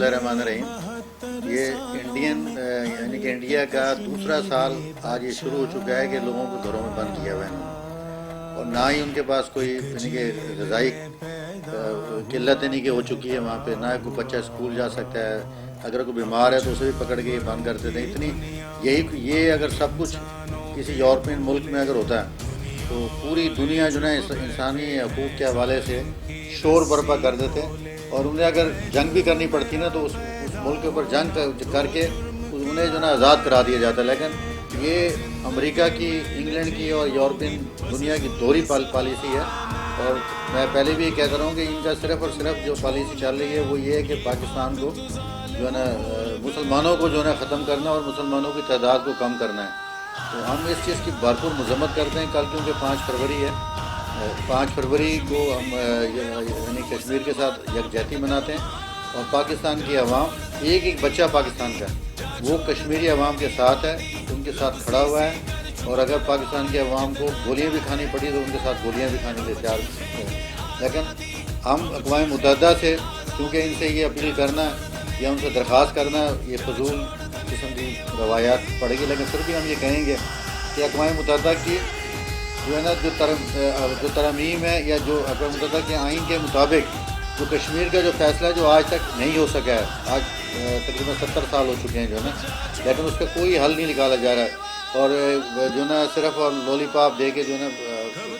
اللہ الرحمن الرحیم۔ یہ یعنی کہ انڈیا کا دوسرا سال آج یہ شروع ہو چکا ہے کہ لوگوں کو گھروں میں بند کیا ہوا ہے انہوں نے، اور نہ ہی ان کے پاس کوئی یعنی کہ غذائی قلت نہیں کہ ہو چکی ہے وہاں پہ، نہ کوئی بچہ اسکول جا سکتا ہے، اگر کوئی بیمار ہے تو اسے بھی پکڑ کے یہ بند کر دیتے ہیں۔ اتنی یہ اگر سب کچھ کسی یورپین ملک میں اگر ہوتا ہے تو پوری دنیا جو ہے انسانی حقوق کے حوالے سے شور برپا کر دیتے، اور انہیں اگر جنگ بھی کرنی پڑتی نا تو اس ملک کے اوپر جنگ کر کے انہیں جو ہے آزاد کرا دیا جاتا ہے۔ لیکن یہ امریکہ کی، انگلینڈ کی اور یورپین دنیا کی دوہری پالیسی ہے، اور میں پہلے بھی یہ کہتا رہا ہوں کہ ان کا صرف اور صرف جو پالیسی چل رہی ہے وہ یہ ہے کہ پاکستان کو جو ہے نا مسلمانوں کو جو ہے نا ختم کرنا اور مسلمانوں کی تعداد کو کم کرنا ہے۔ تو ہم اس چیز کی بھرپور مذمت کرتے ہیں۔ کل کیونکہ 5 فروری ہے، 5 فروری کو ہم یعنی کشمیر کے ساتھ یکجہتی مناتے ہیں، اور پاکستان کی عوام، ایک بچہ پاکستان کا وہ کشمیری عوام کے ساتھ ہے، ان کے ساتھ کھڑا ہوا ہے، اور اگر پاکستان کی عوام کو گولیاں بھی کھانی پڑی تو ان کے ساتھ گولیاں بھی کھانے کے تیار ہیں۔ لیکن ہم اقوام متحدہ سے کیونکہ ان سے یہ اپیل کرنا یا ان سے درخواست کرنا یہ فضول قسم کی روایات پڑے گی، لیکن پھر بھی ہم یہ کہیں گے کہ اقوام متحدہ کی جو ہے نا جو ترامیم ہے، یا جو اقوام متحدہ کے آئین کے مطابق جو کشمیر کا جو فیصلہ ہے جو آج تک نہیں ہو سکا ہے، آج تقریباً 70 سال ہو چکے ہیں جو ہے نا، لیکن اس کا کوئی حل نہیں نکالا جا رہا ہے، اور جو ہے نا صرف اور لولی پاپ دے کے جو ہے نا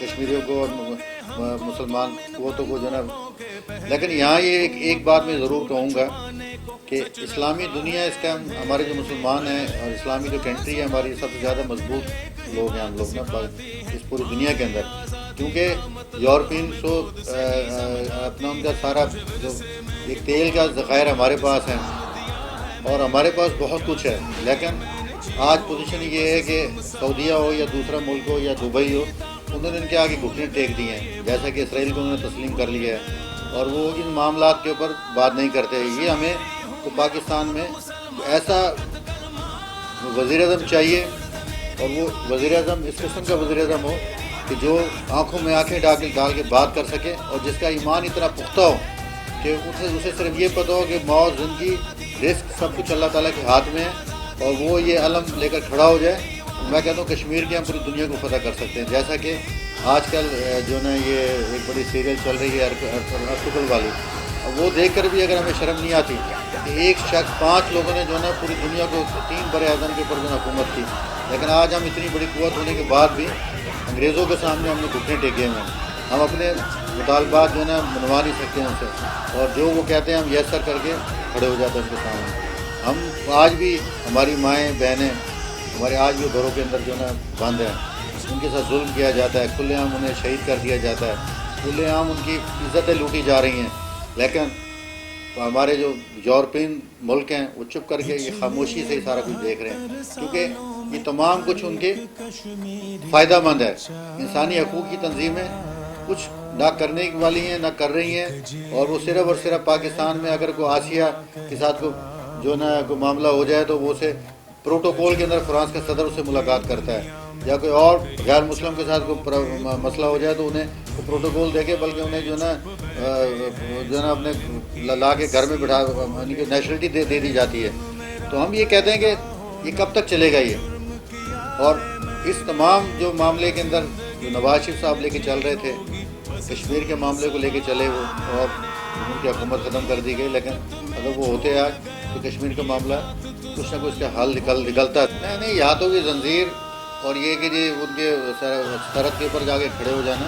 کشمیریوں کو اور مسلمان قوتوں کو جو ہے نا۔ لیکن یہاں یہ ایک بات میں ضرور کہوں گا کہ اسلامی دنیا اس ٹائم ہمارے جو مسلمان ہیں اور اسلامی جو کنٹری ہے ہماری، سب سے زیادہ مضبوط لوگ ہیں ہم لوگ نا اس پوری دنیا کے اندر، کیونکہ یورپین سو اپنا ان کا سارا جو ایک تیل کا ذخائر ہمارے پاس ہے، اور ہمارے پاس بہت کچھ ہے، لیکن آج پوزیشن یہ ہے کہ سعودیہ ہو یا دوسرا ملک ہو یا دبئی ہو، انہوں نے ان کے آگے گھٹنے ٹیک دیے ہیں، جیسا کہ اسرائیل کو انہوں نے تسلیم کر لیا ہے، اور وہ ان معاملات کے اوپر بات نہیں کرتے۔ یہ ہمیں تو پاکستان میں ایسا وزیر اعظم چاہیے، اور وہ وزیر اعظم اس قسم کا وزیر اعظم ہو کہ جو آنکھوں میں آنکھیں ڈال کے بات کر سکے، اور جس کا ایمان اتنا پختہ ہو کہ اسے صرف یہ پتہ ہو کہ موت، زندگی، رزق سب کچھ اللہ تعالیٰ کے ہاتھ میں ہے، اور وہ یہ علم لے کر کھڑا ہو جائے۔ میں کہتا ہوں کشمیر کی ہم پوری دنیا کو فتح کر سکتے ہیں، جیسا کہ آج کل جو نا یہ ایک بڑی سیریل چل رہی ہے ارطغرل والی، وہ دیکھ کر بھی اگر ہمیں شرم نہیں آتی کہ ایک شخص 5 لوگوں نے جو نا پوری دنیا کو 3 بر اعظم کے اوپر جو حکومت کی، لیکن آج ہم اتنی بڑی قوت ہونے کے بعد بھی انگریزوں کے سامنے ہم نے گھٹنے ٹیکے ہوئے ہیں، ہم اپنے مطالبات جو ہے نا منوا نہیں سکتے ان سے، اور جو وہ کہتے ہیں ہم یس سر کر کے کھڑے ہو جاتے ہیں ان کے سامنے۔ ہم آج بھی ہماری مائیں بہنیں ہمارے آج بھی گھروں کے اندر جو ہے نا بند ہیں، ان کے ساتھ ظلم کیا جاتا ہے، کھلے عام انہیں شہید کر دیا جاتا ہے، کھلے عام ان کی عزتیں لوٹی جا رہی ہیں، لیکن ہمارے جو یورپین ملک ہیں وہ چپ کر کے یہ خاموشی سے ہی سارا کچھ دیکھ رہے ہیں، کیونکہ یہ تمام کچھ ان کے فائدہ مند ہے۔ انسانی حقوق کی تنظیمیں کچھ نہ کرنے والی ہیں، نہ کر رہی ہیں، اور وہ صرف اور صرف پاکستان میں اگر کوئی آسیہ کے ساتھ جو نا کوئی معاملہ ہو جائے تو وہ اسے پروٹوکول کے اندر فرانس کا صدر اس سے ملاقات کرتا ہے، یا کوئی اور غیر مسلم کے ساتھ کوئی مسئلہ ہو جائے تو انہیں پروٹوکول دے کے، بلکہ انہیں جو ہے نا اپنے لا کے گھر میں بٹھا یعنی کہ نیشنلٹی دے دی جاتی ہے۔ تو ہم یہ کہتے ہیں کہ یہ کب تک چلے گا یہ، اور اس تمام جو معاملے کے اندر جو نواز شریف صاحب لے کے چل رہے تھے، کشمیر کے معاملے کو لے کے چلے وہ، اور ان کی حکومت ختم کر دی گئی، لیکن اگر وہ ہوتے آج تو کشمیر کا معاملہ کچھ نہ کچھ کا حل نکلتا نہیں۔ یا تو یہ زنجیر اور یہ کہ جی ان کے سرحد کے اوپر جا کے کھڑے ہو جانا،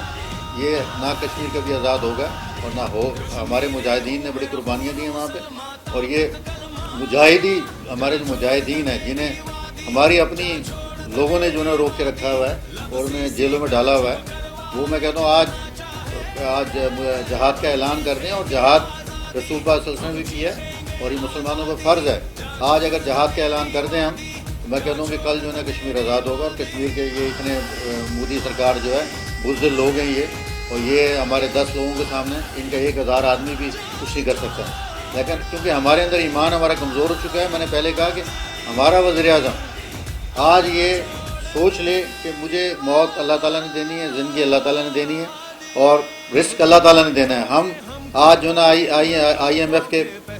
یہ نہ کشمیر کبھی آزاد ہوگا اور نہ ہو۔ ہمارے مجاہدین نے بڑی قربانیاں دی ہیں وہاں پہ، اور یہ ہمارے جو مجاہدین ہیں جنہیں ہماری اپنی لوگوں نے جو ہے روک کے رکھا ہوا ہے اور انہیں جیلوں میں ڈالا ہوا ہے، وہ میں کہتا ہوں آج جہاد کا اعلان کر دیں، اور جہاد رسول پاک صلی اللہ علیہ وسلم نے بھی کیا ہے، اور یہ مسلمانوں کا فرض ہے۔ آج اگر جہاد کا اعلان کر دیں ہم، میں کہتا ہوں کہ کل جو ہے نا کشمیر آزاد ہوگا، اور کشمیر کے یہ اتنے مودی سرکار جو ہے بزدل لوگ ہیں یہ، اور یہ ہمارے 10 لوگوں کے سامنے ان کا 1000 آدمی بھی کچھ نہیں کر سکتا، لیکن کیونکہ ہمارے اندر ایمان ہمارا کمزور ہو چکا ہے۔ میں نے پہلے کہا کہ ہمارا وزیر اعظم آج یہ سوچ لے کہ مجھے موت اللہ تعالیٰ نے دینی ہے، زندگی اللہ تعالیٰ نے دینی ہے، اور رزق اللہ تعالیٰ نے دینا ہے۔ ہم آج جو ہے نا آئی ایم ایف کے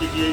PTI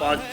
5